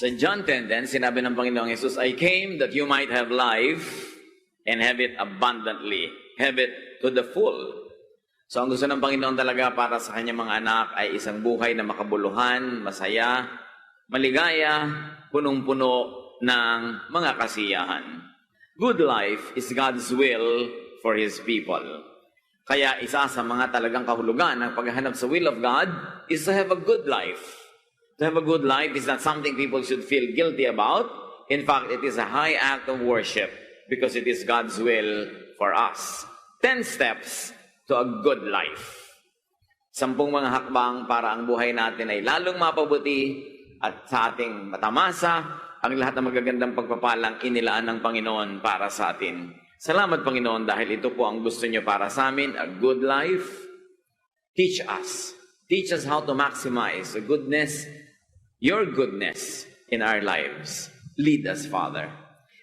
Sa John 10:10, sinabi ng Panginoong Jesus, I came that you might have life and have it abundantly, have it to the full. So ang gusto ng Panginoon talaga para sa kanyang mga anak ay isang buhay na makabuluhan, masaya, maligaya, punong-puno ng mga kasiyahan. Good life is God's will for His people. Kaya isa sa mga talagang kahulugan ng paghahanap sa will of God is to have a good life. To have a good life is not something people should feel guilty about. In fact, it is a high act of worship because it is God's will for us. 10 steps to a good life. 10 mga hakbang para ang buhay natin ay lalong mapabuti at sa ating matamasa ang lahat ng magagandang pagpapalang inilaan ng Panginoon para sa atin. Salamat, Panginoon, dahil ito po ang gusto niyo para sa amin, a good life. Teach us. Teach us how to maximize the goodness, your goodness in our lives. Lead us, Father.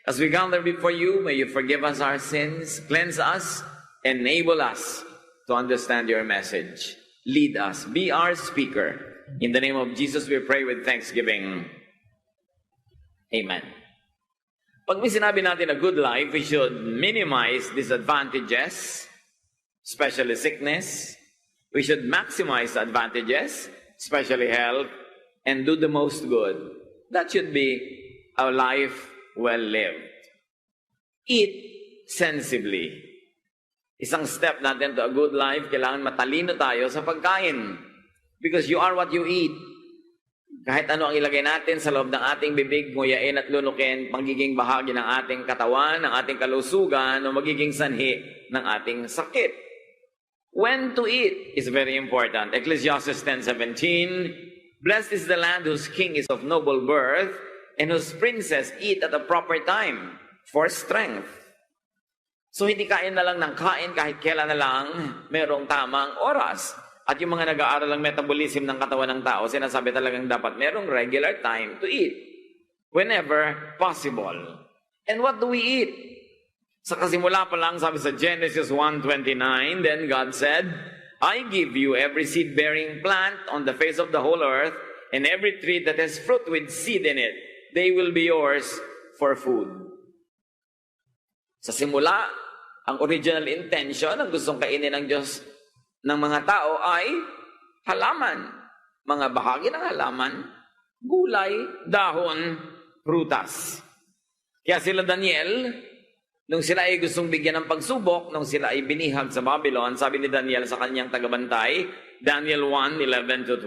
As we gather before you, may you forgive us our sins, cleanse us, enable us to understand your message. Lead us. Be our speaker. In the name of Jesus, we pray with thanksgiving. Amen. Pag may sinabi natin a good life, we should minimize disadvantages, especially sickness. We should maximize the advantages, especially health, and do the most good. That should be a life well lived. Eat sensibly. Isang step natin to a good life, kailangan matalino tayo sa pagkain. Because you are what you eat. Kahit ano ang ilagay natin sa loob ng ating bibig, nguyain at lunukin, magiging bahagi ng ating katawan, ng ating kalusugan, o magiging sanhi ng ating sakit. When to eat is very important. Ecclesiastes 10:17, blessed is the land whose king is of noble birth, and whose princes eat at a proper time for strength. So hindi kain na lang ng kain kahit kailan na lang merong tamang oras. At yung mga nag-aaral ng metabolism ng katawan ng tao, sinasabi talagang dapat merong regular time to eat. Whenever possible. And what do we eat? Sa kasimula pa lang, sabi sa Genesis 1:29, then God said, I give you every seed-bearing plant on the face of the whole earth, and every tree that has fruit with seed in it. They will be yours for food. Sa simula, ang original intention, ang gustong kainin ng Diyos ng mga tao ay halaman. Mga bahagi ng halaman, gulay, dahon, prutas. Kaya sila Daniel, nung sila ay gustong bigyan ng pagsubok, nung sila ay binihag sa Babylon, sabi ni Daniel sa kanyang tagabantay, Daniel 1:11-12,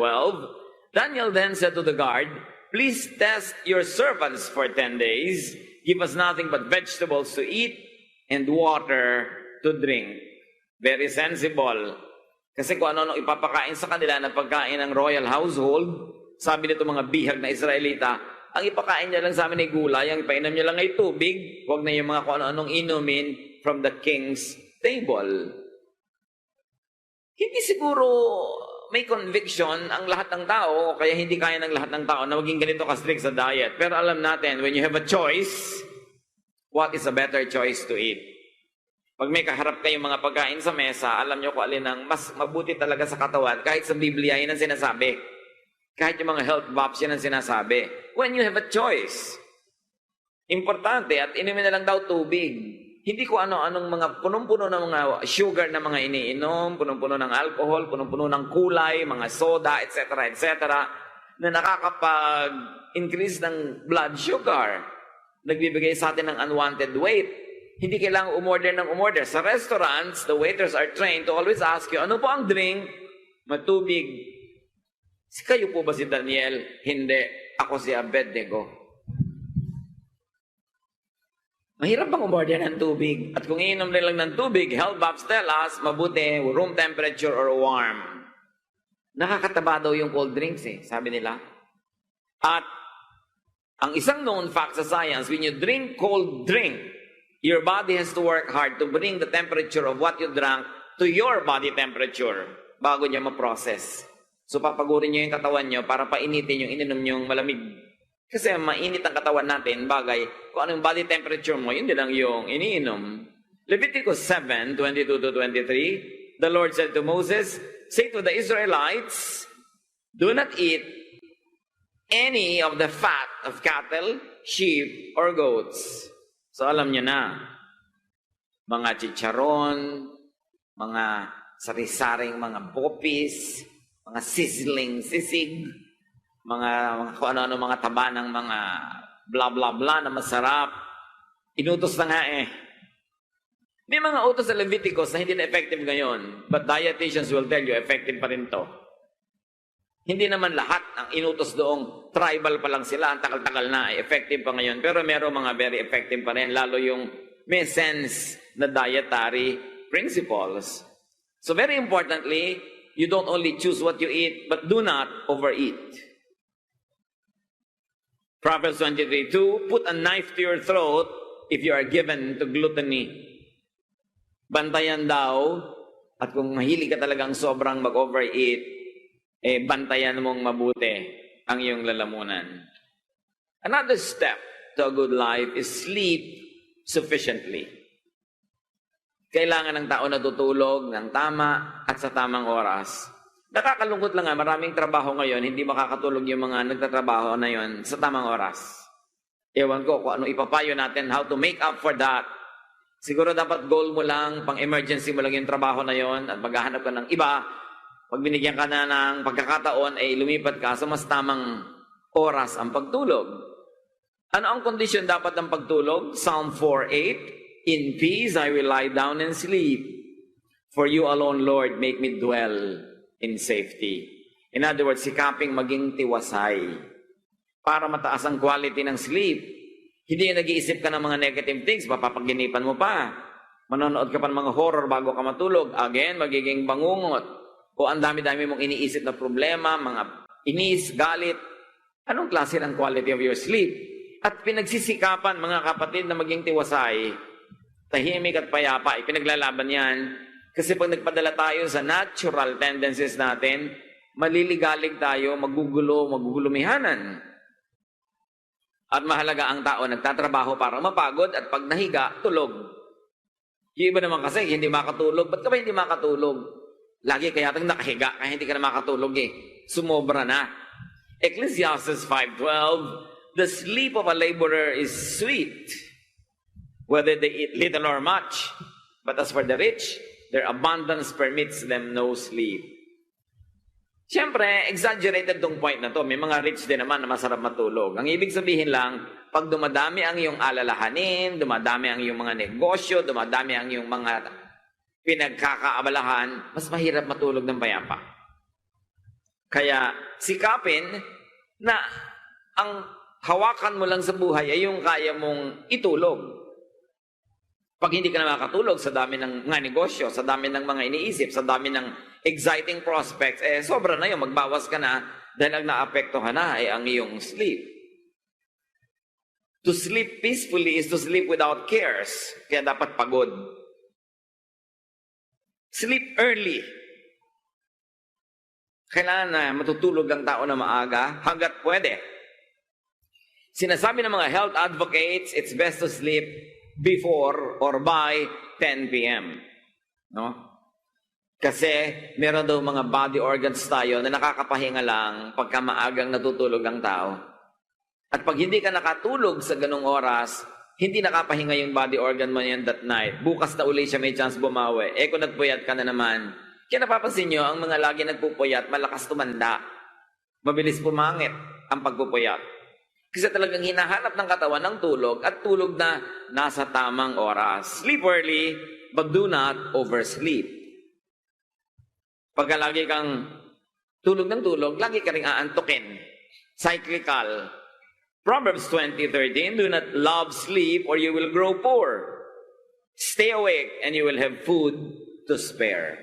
Daniel then said to the guard, please test your servants for 10 days. Give us nothing but vegetables to eat and water to drink. Very sensible. Kasi kung ano ipapakain sa kanila na pagkain ng royal household, sabi nito mga bihag na Israelita, ang ipakain niya lang sa amin ay gulay, ang ipainom niya lang ay tubig, huwag na yung mga kung ano-anong inumin from the king's table. Hindi siguro may conviction ang lahat ng tao, kaya hindi kaya ng lahat ng tao na maging ganito ka-strict sa diet. Pero alam natin, when you have a choice, what is a better choice to eat? Pag may kaharap kayong mga pagkain sa mesa, alam nyo kung alin ang mas mabuti talaga sa katawan. Kahit sa Biblia, yun ang sinasabi. Kahit yung mga health bops, yun ang sinasabi. When you have a choice, importante, at inumin na lang daw tubig. Hindi ko ano-anong mga punong-puno ng mga sugar na mga iniinom, punong-puno ng alcohol, punong-puno ng kulay, mga soda, etc., etc., na nakakapag-increase ng blood sugar. Nagbibigay sa atin ng unwanted weight. Hindi kailangang umorder ng umorder. Sa restaurants, the waiters are trained to always ask you, ano po ang drink? Matubig. Kayo po ba si Daniel? Hindi. Ako si Abednego. Mahirap bang umorder ng tubig? At kung iinom lang ng tubig, health bops tell us, mabuti, room temperature or warm. Nakakataba daw yung cold drinks sabi nila. At ang isang known fact sa science, when you drink cold drink, your body has to work hard to bring the temperature of what you drank to your body temperature bago niya ma-process. So papagurin niyo yung katawan niyo para painitin yung ininom niyong malamig. Kasi mainit ang katawan natin, bagay, kung ano yung body temperature mo, yun din lang yung iniinom. Leviticus 7:22-23, the Lord said to Moses, say to the Israelites, do not eat any of the fat of cattle, sheep, or goats. So alam nyo na, mga chicharon, mga sari-saring mga bopis, mga sizzling sisig, mga kung ano-ano mga taba ng mga blah blah blah na masarap. Inutos na nga eh. May mga utos sa Leviticus na hindi na effective ngayon, but dietitians will tell you effective pa rin to. Hindi naman lahat ng inutos doong tribal pa lang sila, ang tagal-tagal na, ay effective pa ngayon. Pero meron mga very effective pa rin, lalo yung may sense na dietary principles. So very importantly, you don't only choose what you eat, but do not overeat. Proverbs 23:2, put a knife to your throat if you are given to gluttony. Bantayan daw, at kung mahilig ka talagang sobrang mag-overeat, bantayan mong mabuti ang iyong lalamunan. Another step to a good life is sleep sufficiently. Kailangan ng tao natutulog ng tama at sa tamang oras. Nakakalungkot lang nga, maraming trabaho ngayon, hindi makakatulog yung mga nagtatrabaho na yon sa tamang oras. Ewan ko kung ano ipapayo natin, how to make up for that. Siguro dapat goal mo lang, pang-emergency mo lang yung trabaho na yon at maghahanap ka ng iba. Pag binigyan ka na ng pagkakataon, lumipat ka sa mas tamang oras ang pagtulog. Ano ang kondisyon dapat ng pagtulog? Psalm 4:8, in peace I will lie down and sleep. For you alone, Lord, make me dwell in safety. In other words, sikaping maging tiwasay para mataas ang quality ng sleep. Hindi yung nag-iisip ka ng mga negative things, papapaginipan mo pa. Manonood ka pa ng mga horror bago ka matulog. Again, magiging bangungot. O ang dami-dami mong iniisip na problema, mga inis, galit. Anong klase ng quality of your sleep? At pinagsisikapan, mga kapatid, na maging tiwasay, tahimik at payapa, ipinaglalaban yan. Kasi pag nagpadala tayo sa natural tendencies natin, maliligalig tayo, magugulumihanan. At mahalaga ang tao nagtatrabaho para mapagod at pag nahiga, tulog. Yung iba naman kasi, hindi makatulog. Ba't ka ba hindi makatulog? Lagi kaya tang nakahiga, kaya hindi ka na makatulog eh. Sumobra na. Ecclesiastes 5:12, the sleep of a laborer is sweet, whether they eat little or much. But as for the rich, their abundance permits them no sleep. Siyempre, exaggerated tong point na to. May mga rich din naman na masarap matulog. Ang ibig sabihin lang, pag dumadami ang iyong alalahanin, dumadami ang iyong mga negosyo, dumadami ang iyong mga pinagkakaabalahan, mas mahirap matulog ng payapa. Kaya sikapin na ang hawakan mo lang sa buhay ay yung kaya mong itulog. Pag hindi ka na makatulog sa dami ng mga negosyo, sa dami ng mga iniisip, sa dami ng exciting prospects, sobra na yun, magbawas ka na dahil ang naapektuhan na ay ang iyong sleep. To sleep peacefully is to sleep without cares. Kaya dapat pagod. Sleep early. Kailangan na matutulog ang tao na maaga hanggat pwede. Sinasabi ng mga health advocates, it's best to sleep before or by 10 p.m. No? Kasi meron daw mga body organs tayo na nakakapahinga lang pagka maagang natutulog ang tao. At pag hindi ka nakatulog sa ganung oras, hindi nakapahinga yung body organ mo yan that night. Bukas na uli siya may chance bumawi. Kung nagpuyat ka na naman. Kaya napapansin nyo, ang mga lagi nagpupuyat, malakas tumanda. Mabilis pumangit ang pagpupuyat. Kasi talagang hinahanap ng katawan ng tulog at tulog na nasa tamang oras. Sleep early, but do not oversleep. Pagka lagi kang tulog ng tulog, lagi ka rin aantukin. Cyclical. Proverbs 20:13, do not love sleep or you will grow poor. Stay awake and you will have food to spare.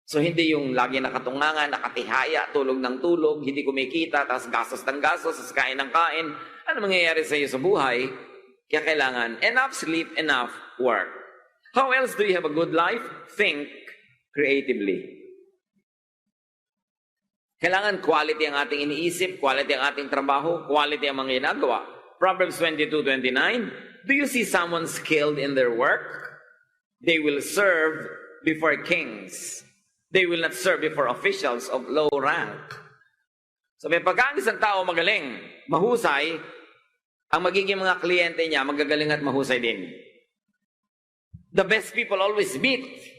So hindi yung lagi nakatungangan, nakatihaya, tulog ng tulog, hindi kumikita, tapos gastos ng gastos, tapos kain ng kain. Ano mangyayari sa iyo sa buhay? Kaya kailangan enough sleep, enough work. How else do you have a good life? Think creatively. Kailangan quality ang ating iniisip, quality ang ating trabaho, quality ang mga ginagawa. Proverbs 22:29, do you see someone skilled in their work? They will serve before kings. They will not serve before officials of low rank. Sabi, pagka ang isang tao magaling, mahusay, ang magiging mga kliyente niya, magagaling at mahusay din. The best people always beat.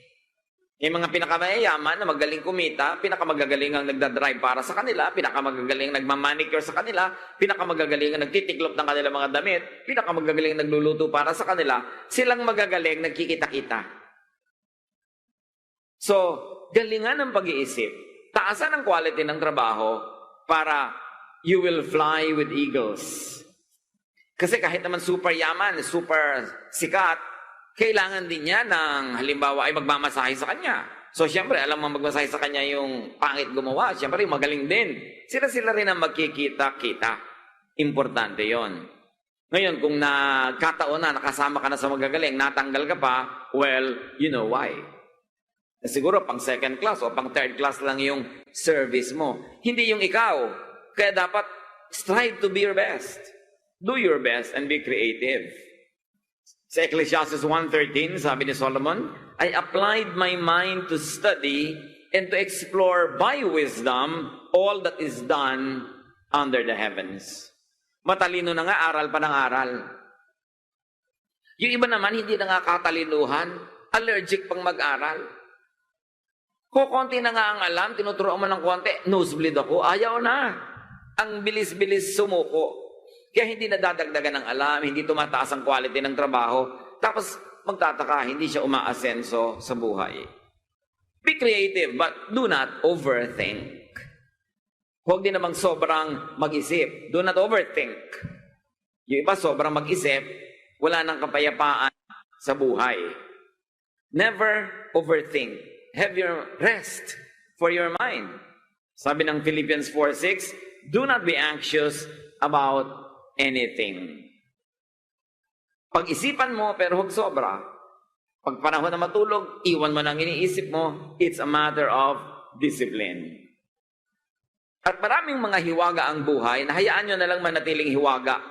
Yung mga pinakamayayaman na magaling kumita, pinakamagagaling ang nagdadrive para sa kanila, pinakamagagaling ang nagmamanicure sa kanila, pinakamagagaling ang nagtitiklop ng kanilang mga damit, pinakamagagaling ang nagluluto para sa kanila, silang magagaling nagkikita-kita. So, galingan ng pag-iisip, taasan ang quality ng trabaho para you will fly with eagles. Kasi kahit naman super yaman, super sikat, kailangan din niya ng halimbawa ay magmamasahe sa kanya. So, siyempre, alam mo magmasahe sa kanya yung pangit gumawa. Siyempre, magaling din. Sila-sila rin ang magkikita-kita. Importante yon. Ngayon, kung nagkataon na, nakasama ka na sa magagaling, natanggal ka pa, well, you know why. Siguro, pang second class o pang third class lang yung service mo. Hindi yung ikaw. Kaya dapat strive to be your best. Do your best and be creative. Sa Ecclesiastes 1:13, sabi ni Solomon, I applied my mind to study and to explore by wisdom all that is done under the heavens. Matalino na nga, aral pa ng aral. Yung iba naman, hindi na nga katalinuhan, allergic pang mag-aral. Kukunti na nga ang alam, tinuturoan mo ng konti, nosebleed ako, ayaw na. Ang bilis-bilis sumuko. Kaya hindi nadadagdagan ng alam, hindi tumataas ang quality ng trabaho, tapos magtataka, hindi siya umaasenso sa buhay. Be creative, but do not overthink. Huwag din namang sobrang mag-isip. Do not overthink. Yung iba sobrang mag-isip, wala nang kapayapaan sa buhay. Never overthink. Have your rest for your mind. Sabi ng Philippians 4:6, do not be anxious about anything. Pag-isipan mo, pero huwag sobra. Pag panahon na matulog, iwan mo nang iniisip mo, it's a matter of discipline. At maraming mga hiwaga ang buhay, nahayaan nyo na lang manatiling hiwaga.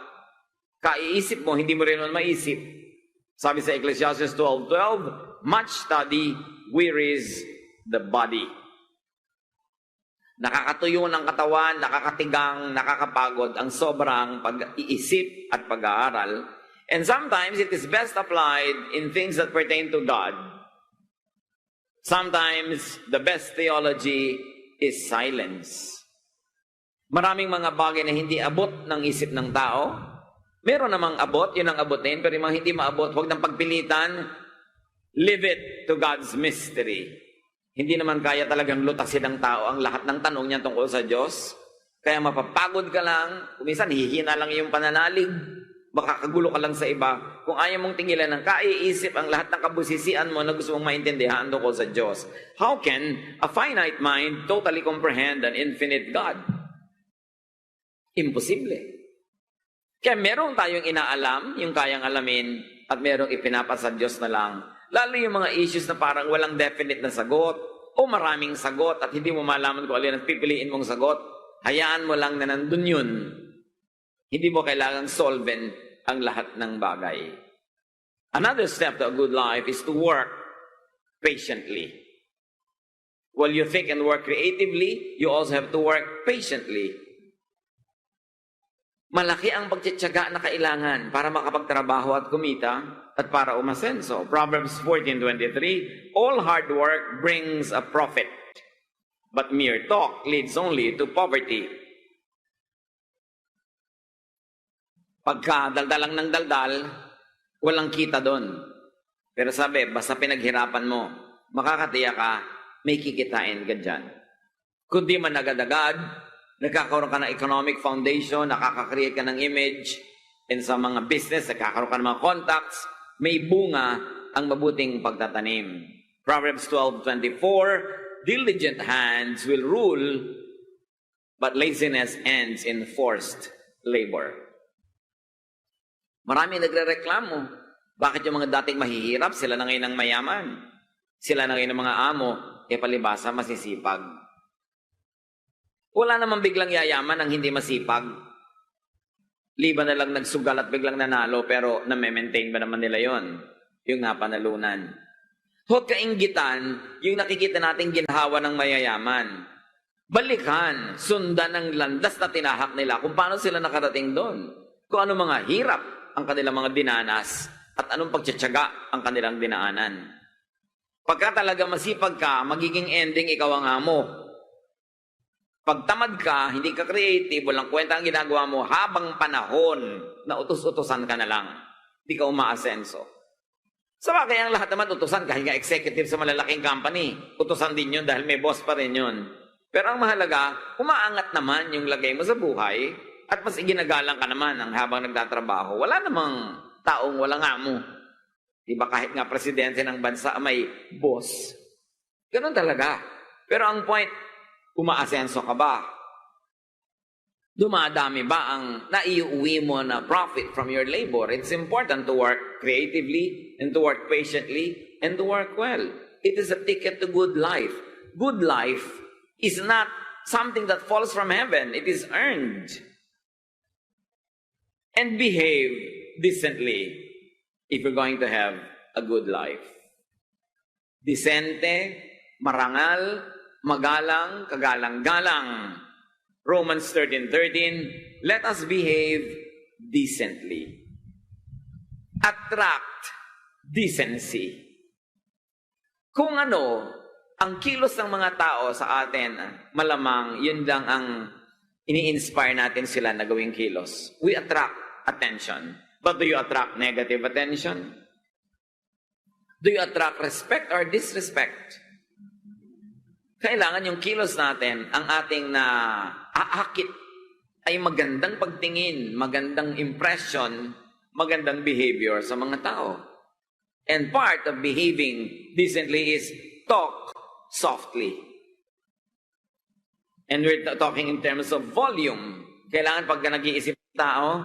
Kaiisip mo, hindi mo rin naman maisip. Sabi sa Ecclesiastes 12:12, much study wearies the body. Nakakatuyo ng katawan, nakakatigang, nakakapagod ang sobrang pag-iisip at pag-aaral. And sometimes it is best applied in things that pertain to God. Sometimes the best theology is silence. Maraming mga bagay na hindi abot ng isip ng tao. Meron namang abot, yun ang abotin, pero yung mga hindi maabot, huwag nang pagpilitan. Leave it to God's mystery. Hindi naman kaya talagang lutasin ng tao ang lahat ng tanong niya tungkol sa Diyos. Kaya mapapagod ka lang, kuminsan hihina lang yung pananalig, baka kagulo ka lang sa iba. Kung ayaw mong tingilan ng kaiisip ang lahat ng kabusisian mo na gusto mong maintindihan tungkol sa Diyos. How can a finite mind totally comprehend an infinite God? Imposible. Kaya meron tayong inaalam, yung kayang alamin, at merong ipinapasa Diyos na lang. Lalo yung mga issues na parang walang definite na sagot o maraming sagot at hindi mo malaman kung alin ang pipiliin mong sagot, hayaan mo lang na nandun yun. Hindi mo kailangang solven ang lahat ng bagay. Another step to a good life is to work patiently. While you think and work creatively, you also have to work patiently. Malaki ang pagtitiyaga na kailangan para makapagtrabaho at kumita at para umasenso. Proverbs 14:23, all hard work brings a profit, but mere talk leads only to poverty. Pagka daldal lang ng daldal, walang kita doon. Pero sabi, basta pinaghirapan mo, makakatiya ka, may kikitain ka dyan. Kundi man agad-agad, nagkakaroon ka ng economic foundation, nakaka-create ka ng image, and sa mga business, nagkakaroon ka ng mga contacts, may bunga ang mabuting pagtatanim. Proverbs 12:24, diligent hands will rule, but laziness ends in forced labor. Marami nagre-reklamo. Bakit yung mga dating mahihirap, sila na ngayon ang mayaman? Sila na ngayon ang mga amo, palibasa masisipag. Wala namang biglang yayaman ang hindi masipag. Liban na lang nagsugal at biglang nanalo, pero na-maintain ba naman nila yon? Yung napanalunan. Huwag kainggitan yung nakikita nating ginhawa ng mayayaman. Balikan, sundan ang landas na tinahak nila kung paano sila nakarating doon. Kung ano mga hirap ang kanilang mga dinanas at anong pagtsatsaga ang kanilang dinaanan. Pagka talaga masipag ka, magiging ending ikaw ang amo. Pag tamad ka, hindi ka creative, walang kwenta ang ginagawa mo, habang panahon na utos-utosan ka na lang. Hindi ka umaasenso. Sa bagay, ang lahat naman utosan, kahit nga executive sa malalaking company, utosan din yun dahil may boss pa rin yun. Pero ang mahalaga, umaangat naman yung lagay mo sa buhay at mas iginagalang ka naman ang habang nagtatrabaho. Wala namang taong walang amo. Diba kahit nga presidente ng bansa may boss. Ganun talaga. Pero ang point, umaasenso ka ba? Dumadami ba ang naiuwi mo na profit from your labor? It's important to work creatively and to work patiently and to work well. It is a ticket to good life. Good life is not something that falls from heaven. It is earned. And behave decently if you're going to have a good life. Decente, marangal, magalang, kagalang-galang. Romans 13:13, let us behave decently. Attract decency. Kung ano, ang kilos ng mga tao sa atin, malamang yun lang ang ini-inspire natin sila na gawing kilos. We attract attention. But do you attract negative attention? Do you attract respect or disrespect? Kailangan yung kilos natin, ang ating na aakit ay magandang pagtingin, magandang impression, magandang behavior sa mga tao. And part of behaving decently is talk softly. And we're talking in terms of volume. Kailangan pagka nag-iisip tao,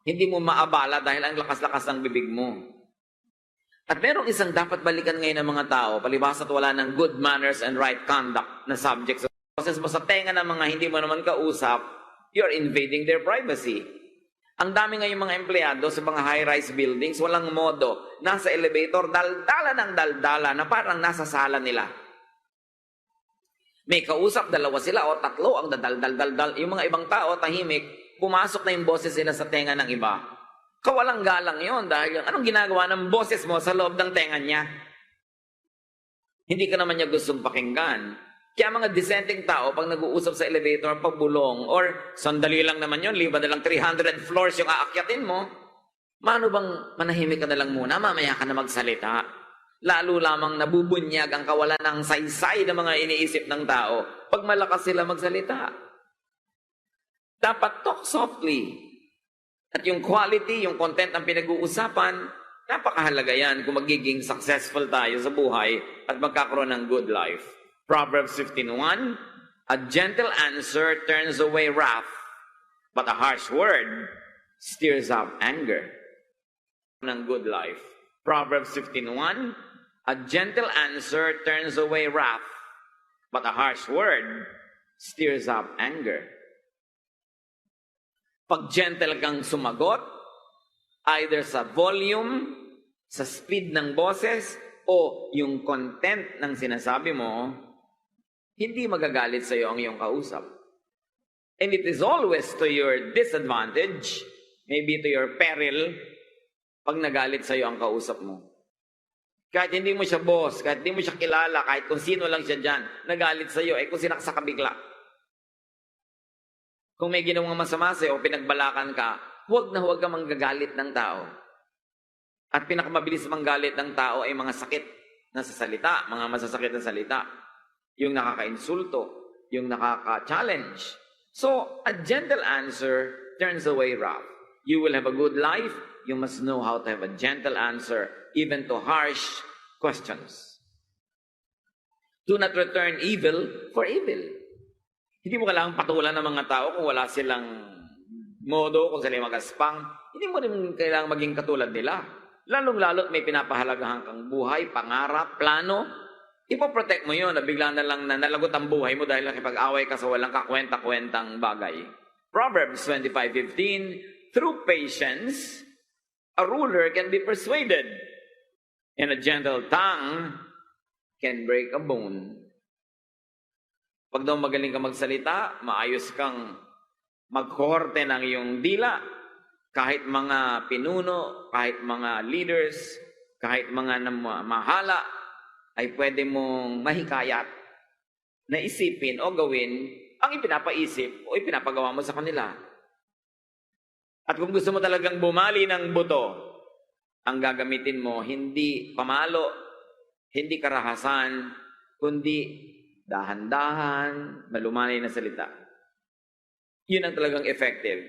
hindi mo maabala dahil ang lakas-lakas ng bibig mo. At merong isang dapat balikan ngayon ng mga tao, palibhas at wala ng good manners and right conduct na subjects. Boses mo sa tenga ng mga hindi mo naman kausap, you're invading their privacy. Ang dami ngayon mga empleyado sa mga high-rise buildings, walang modo. Nasa elevator, daldala ng daldala na parang nasa sala nila. May kausap, dalawa sila o tatlo ang dadal-dal-dal. Yung mga ibang tao, tahimik, pumasok na yung boses sila sa tenga ng iba. Kawalang galang yon dahil yung anong ginagawa ng boses mo sa loob ng tenga niya? Hindi ka naman niya gustong pakinggan. Kaya mga dissenting tao, pag nag-uusap sa elevator, pagbulong, or sandali lang naman yun, liba na lang 300 floors yung aakyatin mo, mano bang manahimik ka na lang muna, mamaya ka na magsalita? Lalo lamang nabubunyag ang kawalan ng saysay ng mga iniisip ng tao pag malakas sila magsalita. Dapat talk softly. At yung quality, yung content ang pinag-uusapan, napakahalaga yan kung magiging successful tayo sa buhay at magkakaroon ng good life. Proverbs 15:1, a gentle answer turns away wrath, but a harsh word stirs up anger. Ng good life. Proverbs 15:1, a gentle answer turns away wrath, but a harsh word stirs up anger. Pag gentle kang sumagot, either sa volume, sa speed ng boses, o yung content ng sinasabi mo, hindi magagalit sa iyo ang iyong kausap. And it is always to your disadvantage, maybe to your peril, pag nagalit sa iyo ang kausap mo. Kahit hindi mo siya boss, kahit hindi mo siya kilala, kahit kung sino lang siya dyan, nagalit sa iyo, kung sinaksa ka bigla. Kung may ginawang masama sa'yo o pinagbalakan ka, huwag ka manggagalit ng tao. At pinakamabilis manggalit ng tao ay mga sakit na sa salita, mga masasakit na salita. Yung nakaka-insulto, yung nakaka-challenge. So, a gentle answer turns away wrath. You will have a good life, you must know how to have a gentle answer, even to harsh questions. Do not return evil for evil. Hindi mo kailangang patulan ng mga tao kung wala silang modo, kung sila magaspang. Hindi mo rin kailangang maging katulad nila. Lalong-lalot may pinapahalagahan kang buhay, pangarap, plano. Ipoprotect mo yun na bigla na lang na nalagot ang buhay mo dahil nakipag-away ka sa walang kakwenta-kwentang bagay. Proverbs 25:15, through patience, a ruler can be persuaded, and a gentle tongue can break a bone. Pag daw magaling ka magsalita, maayos kang magkohorte ng iyong dila, kahit mga pinuno, kahit mga leaders, kahit mga mahala, ay pwede mong mahikayat na isipin o gawin ang ipinapaisip o ipinapagawa mo sa kanila. At kung gusto mo talagang bumali ng buto, ang gagamitin mo, hindi pamalo, hindi karahasan, kundi dahan-dahan, malumanay na salita. Yun ang talagang effective.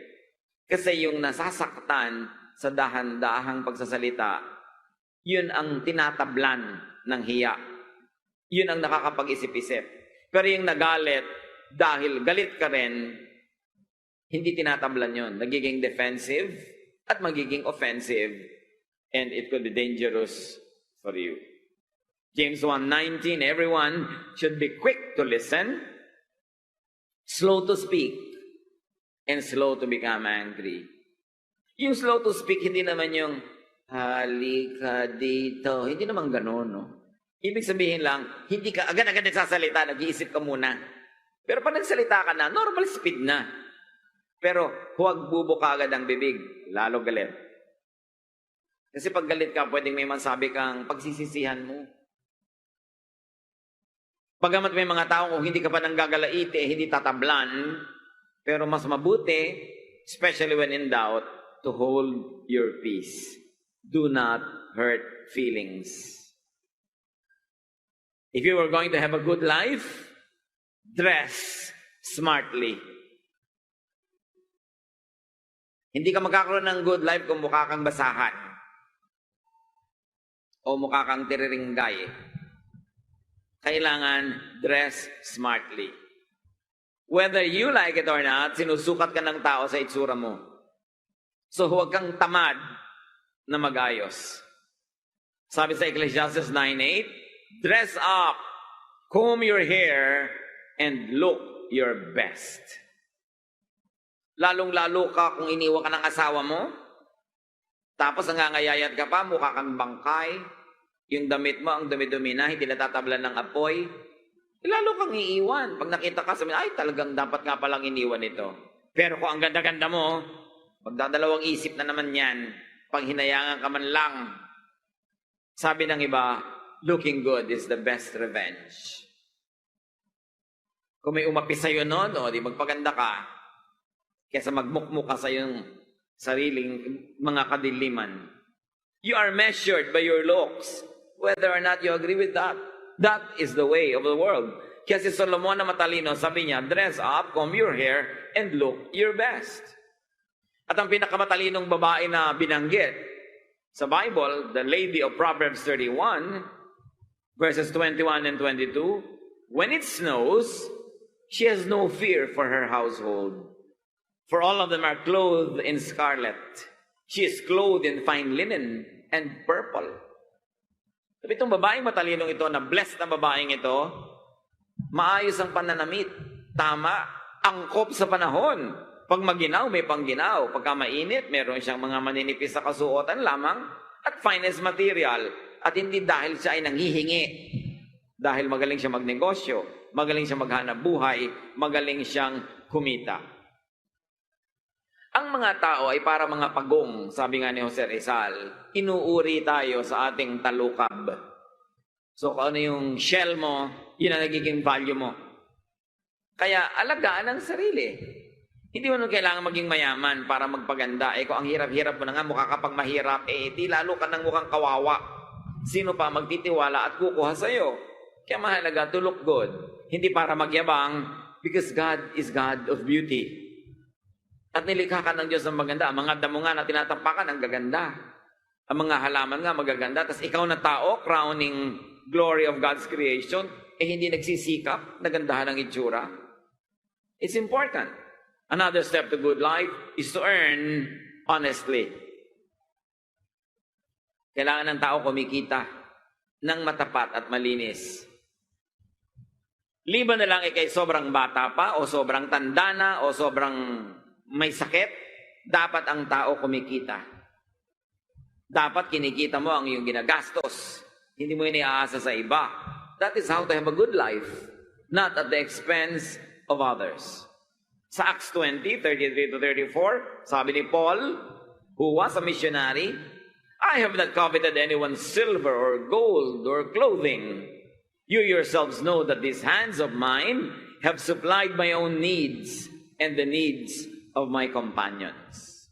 Kasi yung nasasaktan sa dahan-dahang pagsasalita, yun ang tinatablan ng hiya. Yun ang nakakapag-isip-isip. Pero yung nagalit, dahil galit ka rin, hindi tinatablan yun. Nagiging defensive at magiging offensive. And it could be dangerous for you. James 1:19, everyone should be quick to listen, slow to speak, and slow to become angry. Yung slow to speak, hindi naman yung, halika dito. Hindi naman ganun, no? Ibig sabihin lang, hindi ka agad-agad nagsasalita, nag-iisip ka muna. Pero pag nagsalita ka na, normal speed na. Pero huwag bubuka agad ang bibig, lalo galit. Kasi pag galit ka, pwedeng may masabi kang pagsisisihan mo. Pagamat may mga tao kung hindi ka pa nanggagalaite, hindi tatablan, pero mas mabuti, especially when in doubt, to hold your peace. Do not hurt feelings. If you are going to have a good life, dress smartly. Hindi ka magkakaroon ng good life kung mukha kang basahan o mukha kang tiriringgay. Kailangan dress smartly. Whether you like it or not, sinusukat ka ng tao sa itsura mo. So huwag kang tamad na mag-ayos. Sabi sa Ecclesiastes 9:8, dress up, comb your hair, and look your best. Lalong-lalo ka kung iniwan ka ng asawa mo, tapos nangangayayat ka pa, mukha kang bangkay, yung damit mo, ang dumi-dumi na, hindi natatablan ng apoy, lalo kang iiwan. Pag nakita ka, sabihin, ay talagang dapat nga palang iniwan ito. Pero kung ang ganda-ganda mo, magdadalawang isip na naman yan, pag hinayangan ka man lang. Sabi ng iba, looking good is the best revenge. Kung may umapi sa'yo noon, di magpaganda ka, kaysa magmukmuk ka sa iyong sariling mga kadiliman. You are measured by your looks, whether or not you agree with that. That is the way of the world. Kaya si Solomon na matalino, sabi niya, dress up, comb your hair, and look your best. At ang pinakamatalinong babae na binanggit sa Bible, the lady of Proverbs 31, verses 21 and 22, when it snows, she has no fear for her household. For all of them are clothed in scarlet. She is clothed in fine linen and purple. Sabi itong babaeng matalinong ito, na blessed na babaeng ito, maayos ang pananamit. Tama, angkop sa panahon. Pag maginaw, may pangginaw. Pagka mainit, meron siyang mga maninipis sa kasuotan lamang at finest material. At hindi dahil siya ay nanghihingi. Dahil magaling siya magnegosyo, magaling siya maghanap buhay, magaling siyang kumita. Ang mga tao ay para mga pagong, sabi nga ni Jose Rizal, inuuri tayo sa ating talukab. So kung ano yung shell mo, yun ang nagiging value mo. Kaya alagaan ang sarili. Hindi mo kailangan maging mayaman para magpaganda. Kung ang hirap-hirap mo na nga, mukha ka pang mahirap, di lalo ka ng mukhang kawawa. Sino pa magtitiwala at kukuha sa'yo? Kaya mahalaga to look good. Hindi para magyabang, because God is God of beauty. At nilikha ka ng Diyos ng maganda. Ang mga damo nga na tinatapakan, ang gaganda. Ang mga halaman nga magaganda. Tapos ikaw na tao, crowning glory of God's creation, hindi nagsisikap, nagandahan ang itsura. It's important. Another step to good life is to earn honestly. Kailangan ng tao kumikita ng matapat at malinis. Liban na lang ikay sobrang bata pa, o sobrang tanda na, o sobrang may sakit, dapat ang tao kumikita. Dapat kinikita mo ang iyong ginagastos. Hindi mo iniaasa sa iba. That is how to have a good life. not at the expense of others. Sa Acts 20, 33 to 34, sabi ni Paul, who was a missionary, I have not coveted anyone's silver or gold or clothing. You yourselves know that these hands of mine have supplied my own needs and the needs of my companions.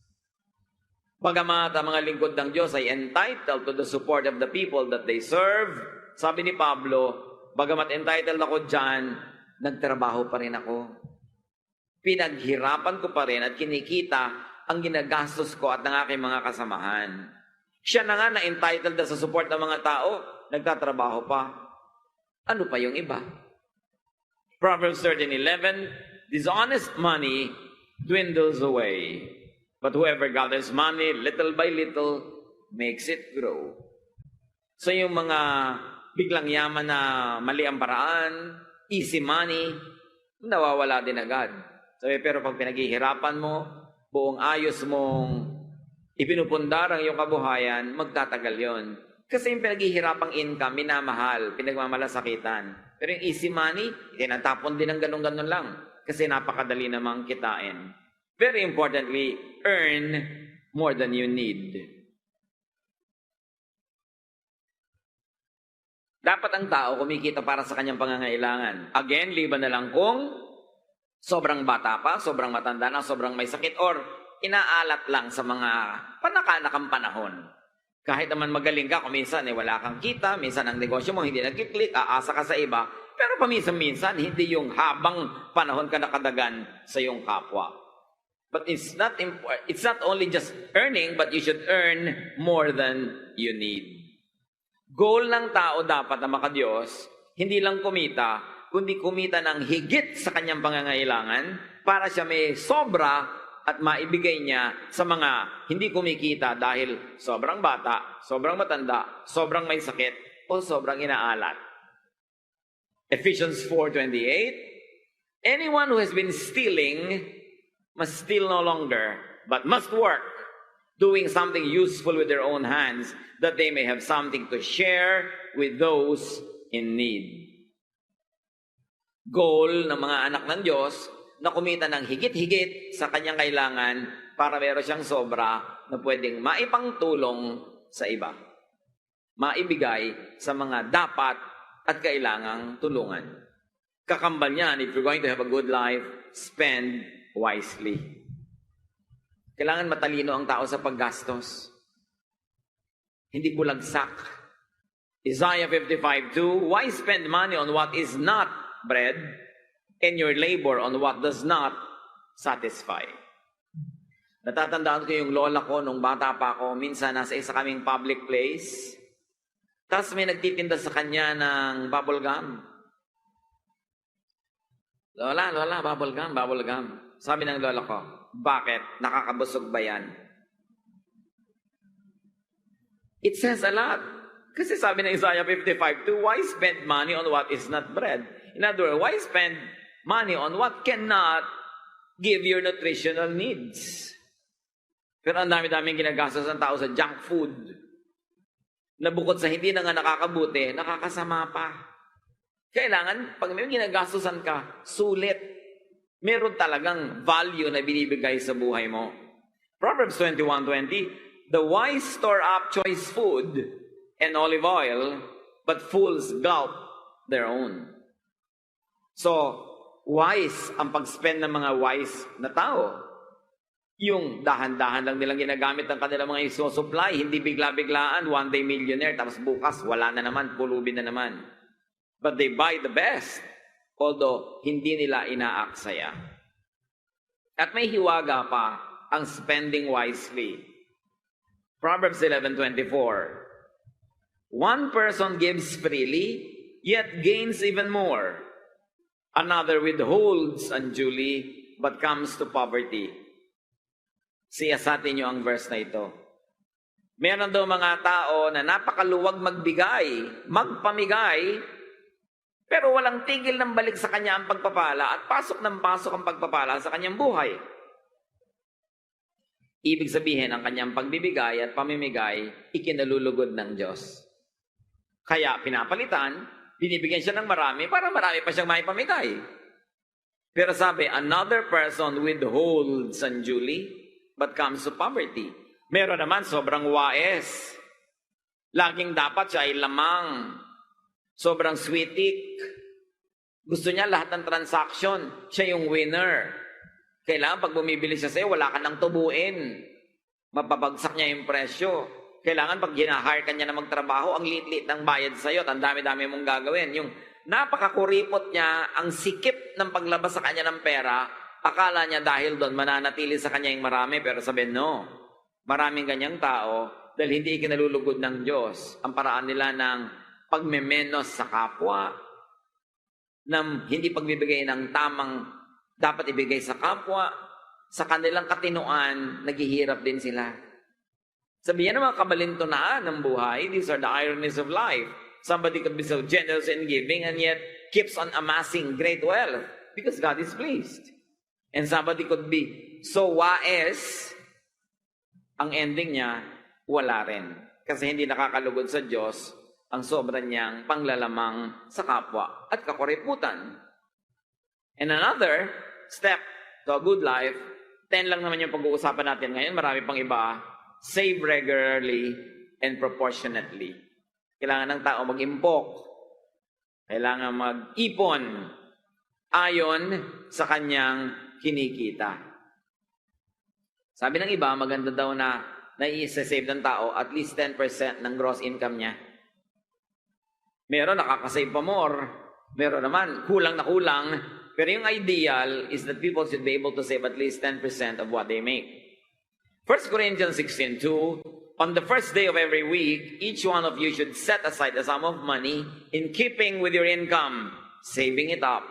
Bagamat ang mga lingkod ng Diyos ay entitled to the support of the people that they serve, sabi ni Pablo, bagamat entitled ako dyan, nagtrabaho pa rin ako. Pinaghirapan ko pa rin at kinikita ang ginagastos ko at ng aking mga kasamahan. Siya na nga na entitled na sa support ng mga tao, nagtatrabaho pa. Ano pa yung iba? Proverbs 13:11, dishonest money dwindles away, but whoever gathers money little by little makes it grow. So yung mga biglang yaman na mali ang paraan, easy money, nawawala din agad. Pero pag pinaghihirapan mo, buong ayos mong ipinupundar ang iyong kabuhayan, magtatagal yon. Kasi yung pinaghihirapang income, minamahal, pinagmamalasakitan. Pero yung easy money, tinatapon din ng ganun-ganun lang. Kasi napakadali namang kitain. Very importantly, earn more than you need. Dapat ang tao kumikita para sa kanyang pangangailangan. Again, liban na lang kung sobrang bata pa, sobrang matanda na, sobrang may sakit, or inaalat lang sa mga panakanakang panahon. Kahit naman magaling ka, kung minsan wala kang kita, minsan ang negosyo mo hindi nagkiklik, aasa ka sa iba, pero paminsan-minsan, hindi yung habang panahon ka nakadagan sa iyong kapwa. But it's not only just earning, but you should earn more than you need. Goal ng tao dapat na makadiyos, hindi lang kumita, kundi kumita ng higit sa kanyang pangangailangan para siya may sobra at maibigay niya sa mga hindi kumikita dahil sobrang bata, sobrang matanda, sobrang may sakit, o sobrang inaalat. Ephesians 4:28, anyone who has been stealing must steal no longer, but must work, doing something useful with their own hands, that they may have something to share with those in need. Goal ng mga anak ng Diyos na kumita ng higit-higit sa kanyang kailangan para meron siyang sobra na pwedeng maipangtulong sa iba. Maibigay sa mga dapat at kailangang tulungan. Kakambal niyan, if you're going to have a good life, spend wisely. Kailangan matalino ang tao sa paggastos. Hindi bulagsak. Isaiah 55:2, why spend money on what is not bread, and your labor on what does not satisfy? Natatandaan ko yung lola ko nung bata pa ako, minsan nasa isa kaming public place, tapos may nagtitinda sa kanya ng bubble gum. Lola, bubble gum. Sabi ng lola ko, bakit? Nakakabusog ba yan? It says a lot. Kasi sabi ng Isaiah 55:2, why spend money on what is not bread? In other words, why spend money on what cannot give your nutritional needs? Pero ang dami-daming ginagastos ng tao sa junk food na bukod sa hindi na nga nakakabuti, nakakasama pa. Kailangan, pag may ginagastosan ka, sulit. Meron talagang value na binibigay sa buhay mo. Proverbs 21:20, the wise store up choice food and olive oil, but fools gulp their own. So, wise ang pag-spend ng mga wise na tao. Yung dahan-dahan lang nilang ginagamit ang kanilang mga isusupply, hindi bigla-biglaan, one day millionaire, tapos bukas wala na naman, pulubin na naman. But they buy the best, although hindi nila inaaksaya. At may hiwaga pa ang spending wisely. Proverbs 11:24, one person gives freely, yet gains even more. Another withholds unduly, but comes to poverty. Siyasatin niyo ang verse na ito. Meron daw mga tao na napakaluwag magbigay, magpamigay, pero walang tigil ng balik sa kanya ang pagpapala at pasok ng pasok ang pagpapala sa kanyang buhay. Ibig sabihin, ang kanyang pagbibigay at pamimigay, ikinalulugod ng Diyos. Kaya pinapalitan binibigyan siya ng marami para marami pa siyang maipamigay. Pero sabi, another person withholds unduly but comes to poverty. Meron naman sobrang wais. Laging dapat siya ay lamang. Sobrang sweetik. Gusto niya lahat ng transaction. Siya yung winner. Kailangan pag bumibili siya sa'yo, wala ka nang tubuin. Mapabagsak niya yung presyo. Kailangan pag ginahire ka niya na magtrabaho, ang liit-liit ng bayad sa'yo at ang dami-dami mong gagawin. Yung napakakuripot niya, ang sikip ng paglabas sa kanya ng pera, akala niya dahil doon mananatili sa kanya yung marami, pero sabi, no. Maraming ganyang tao dahil hindi ikinalulugod ng Diyos. Ang paraan nila ng pagmemenos sa kapwa, ng hindi pagbibigay ng tamang dapat ibigay sa kapwa, sa kanilang katinuan, naghihirap din sila. Sabihin ng mga kabalintunaan ng buhay, these are the ironies of life. Somebody could be so generous in giving and yet keeps on amassing great wealth because God is pleased. And somebody could be so wais, ang ending niya, wala rin. Kasi hindi nakakalugod sa Diyos ang sobra niyang panglalamang sa kapwa at kakuriputan. And another step to a good life, 10 lang naman yung pag-uusapan natin ngayon, marami pang iba, save regularly and proportionately. Kailangan ng tao mag-impok. Kailangan mag-ipon ayon sa kanyang kinikita. Sabi ng iba, maganda daw na nai-save ng tao at least 10% ng gross income niya. Meron nakakasave pa more. Meron naman, kulang na kulang. Pero yung ideal is that people should be able to save at least 10% of what they make. 1 Corinthians 16:2, on the first day of every week, each one of you should set aside a sum of money in keeping with your income, saving it up.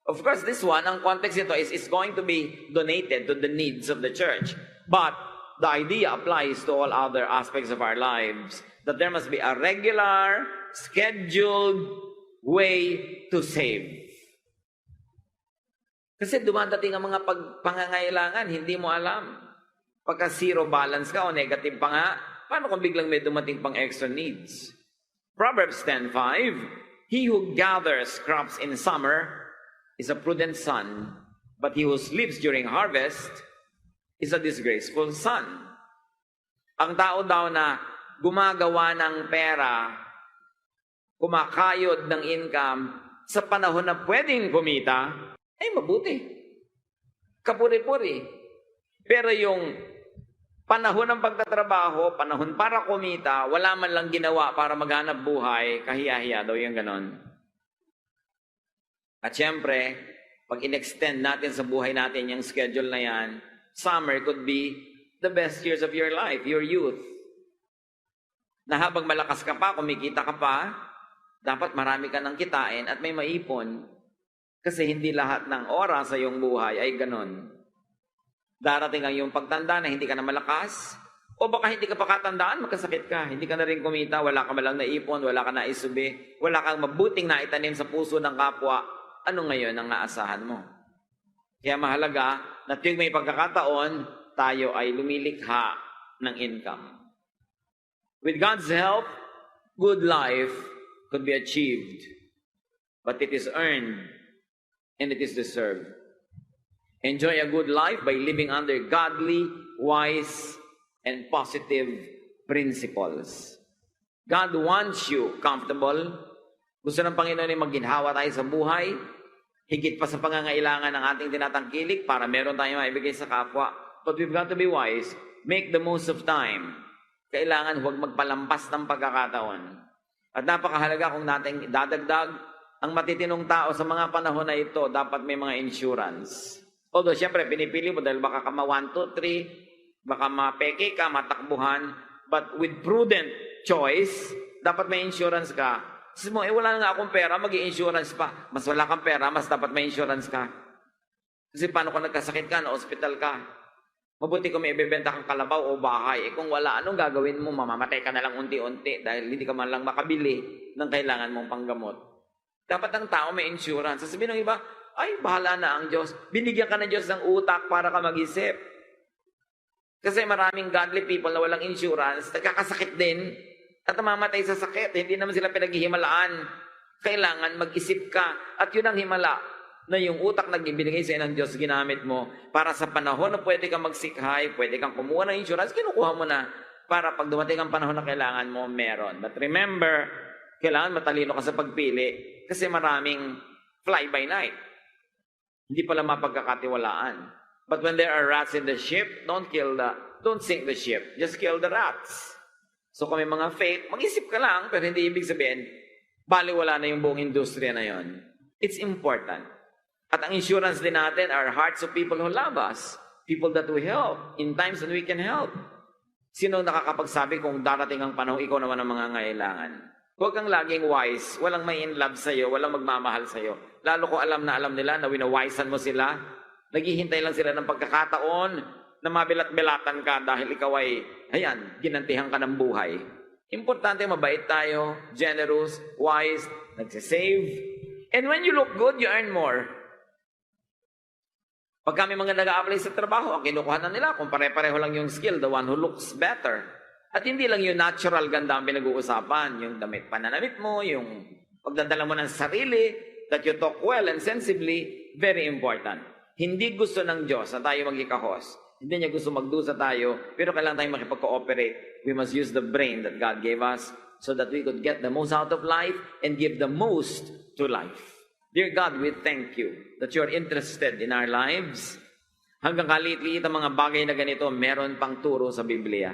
Of course, this one, ang context nito is going to be donated to the needs of the church. But the idea applies to all other aspects of our lives, that there must be a regular, scheduled way to save. Kasi dumadating ang mga pangangailangan, hindi mo alam. Pagka zero balance ka o negative pa nga, paano kung biglang may dumating pang extra needs? Proverbs 10:5, he who gathers crops in summer is a prudent son, but he who sleeps during harvest is a disgraceful son. Ang tao daw na gumagawa ng pera, kumakayod ng income sa panahon na pwedeng kumita, ay mabuti. Kapuri-puri. Pero yung panahon ng pagtatrabaho, panahon para kumita, wala man lang ginawa para maghanap buhay, kahiya-hiya daw yung ganon. At syempre, pag in-extend natin sa buhay natin yung schedule na yan, summer could be the best years of your life, your youth. Na habang malakas ka pa, kumikita ka pa, dapat marami ka nang kitain at may maipon. Kasi hindi lahat ng oras sa iyong buhay ay ganon. Darating ang iyong pagtanda na hindi ka na malakas, o baka hindi ka pa katandaan, magkasakit ka, hindi ka na rin kumita, wala ka malang naipon, wala ka na isubi, wala kang mabuting na itanim sa puso ng kapwa, ano ngayon ang naasahan mo? Kaya mahalaga na tuwing may pagkakataon, tayo ay lumilikha ng income. With God's help, good life could be achieved, but it is earned and it is deserved. Enjoy a good life by living under godly, wise, and positive principles. God wants you comfortable. Gusto ng Panginoon ay maginhawa tayo sa buhay, higit pa sa pangangailangan ng ating tinatangkilik para meron tayong maibigay sa kapwa. But we've got to be wise. Make the most of time. Kailangan huwag magpalampas ng pagkakataon. At napakahalaga kung natin dadagdag, ang matitinong tao sa mga panahon na ito, dapat may mga insurance. Although, siyempre, pinipili mo dahil baka ka ma-1, 2, 3, baka mapeke ka, matakbuhan. But with prudent choice, dapat may insurance ka. Kasi mo, wala nga akong pera, mag-i-insurance pa. Mas wala kang pera, mas dapat may insurance ka. Kasi paano kung nagkasakit ka, na hospital ka? Mabuti kung may ibebenta kang kalabaw o bahay. Kung wala, anong gagawin mo? Mamamatay ka na lang unti-unti dahil hindi ka man lang makabili ng kailangan mong panggamot. Dapat ang tao may insurance. Sasabihin ng iba, ay, bahala na ang Diyos. Binigyan ka ng Diyos ng utak para ka mag-isip. Kasi maraming godly people na walang insurance, nagkakasakit din at namamatay sa sakit. Hindi naman sila pinaghihimalaan Kailangan mag-isip ka. At yun ang himala na yung utak na ibinigay sa ng Diyos, ginamit mo para sa panahon na pwede kang magsikhay, pwede kang kumuha ng insurance, kinukuha mo na para pag dumating ang panahon na kailangan mo, meron. But remember, kailangan matalino ka sa pagpili kasi maraming fly-by-night. Hindi pala mapagkakatiwalaan. But when there are rats in the ship, don't sink the ship. Just kill the rats. So kung may mga fake, mag-isip ka lang, pero hindi ibig sabihin, baliwala na yung buong industriya na yon. It's important. At ang insurance din natin are hearts of people who love us. People that we help in times when we can help. Sino nakakapagsabi kung darating ang panahon, ikaw naman ang mga ngailangan? Huwag kang laging wise. Walang may in love sa'yo. Walang magmamahal sa'yo. Lalo ko alam na alam nila na winawisan mo sila. Naghihintay lang sila ng pagkakataon na mabilat-bilatan ka dahil ikaw ay, ginantihan ka ng buhay. Importante, mabait tayo, generous, wise, nagsisave. And when you look good, you earn more. Pag kami mga nag-a-apply sa trabaho, ang kinukuha na nila, kung pare-pareho lang yung skill, the one who looks better. At hindi lang yung natural ganda ang pinag-uusapan, yung damit pananamit mo, yung pagdadala mo ng sarili, that you talk well and sensibly, very important. Hindi gusto ng Diyos na tayo magikahos. Hindi niya gusto magdusa tayo, pero kailangan tayong makipag-cooperate. We must use the brain that God gave us so that we could get the most out of life and give the most to life. Dear God, we thank you that you are interested in our lives. Hanggang kaliit-liit ang mga bagay na ganito, meron pang turo sa Biblia.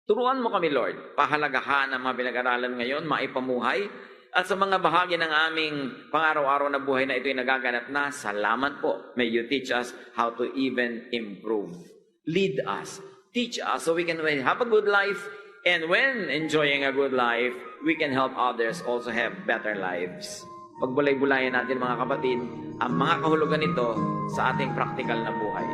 Turuan mo kami, Lord, pahalagahan ang mga pinag-aralan ngayon, maipamuhay, at sa mga bahagi ng aming pang-araw-araw na buhay na ito'y nagaganap na, salamat po. May you teach us how to even improve. Lead us. Teach us so we can have a good life, and when enjoying a good life, we can help others also have better lives. Pagbulay-bulayan natin mga kapatid, ang mga kahulugan nito sa ating praktikal na buhay.